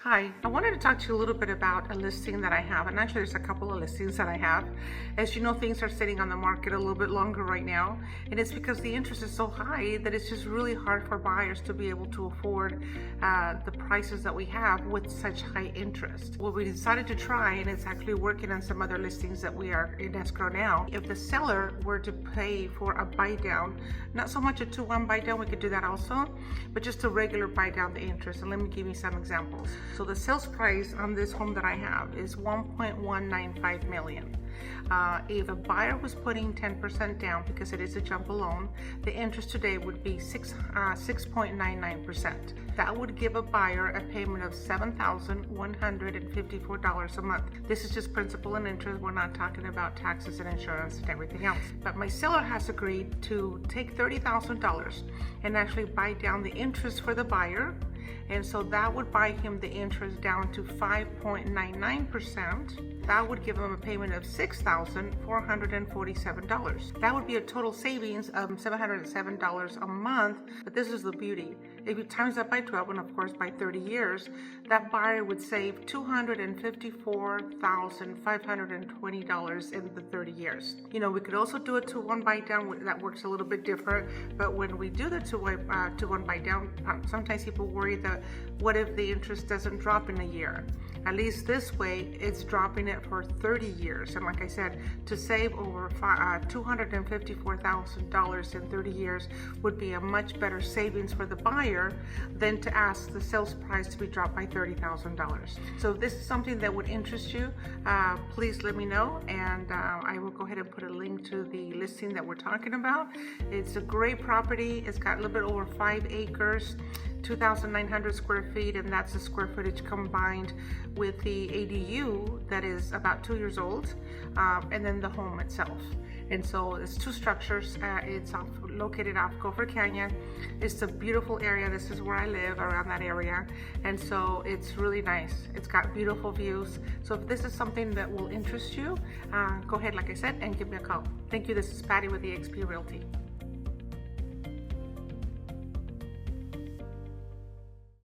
Hi, I wanted to talk to you a little bit about a listing that I have, and actually there's a couple of listings that I have. As you know, things are sitting on the market a little bit longer right now, and it's because the interest is so high that it's just really hard for buyers to be able to afford the prices that we have with such high interest. What we decided to try, and it's actually working on some other listings that we are in escrow now, if the seller were to pay for a buy down, not so much a 2-1 buy down, we could do that also, but just a regular buy down the interest. And let me give you some examples. So the sales price on this home that I have is $1.195 million. If a buyer was putting 10% down, because it is a jumbo loan, the interest today would be 6.99%. That would give a buyer a payment of $7,154 a month. This is just principal and interest. We're not talking about taxes and insurance and everything else. But my seller has agreed to take $30,000 and actually buy down the interest for the buyer. And so that would buy him the interest down to 5.99%. That would give him a payment of $6,447. That would be a total savings of $707 a month. But this is the beauty. If you times that by 12, and of course by 30 years, that buyer would save $254,520 in the 30 years. You know, we could also do a 2-1 buy down. That works a little bit different. But when we do the 2-1 buy down, sometimes people worry that what if the interest doesn't drop in a year? At least this way, it's dropping it for 30 years. And like I said, to save over $254,000 in 30 years would be a much better savings for the buyer than to ask the sales price to be dropped by $30,000. So if this is something that would interest you, please let me know, and I will go ahead and put a link to the listing that we're talking about. It's a great property. It's got a little bit over 5 acres. 2,900 square feet, and that's the square footage combined with the ADU that is about 2 years old, and then the home itself. And so it's 2 structures. It's located off Gopher Canyon. It's a beautiful area. This is where I live, around that area, and so it's really nice. It's got beautiful views. So if this is something that will interest you, go ahead, like I said, and give me a call. Thank you. This is Patty with eXp Realty.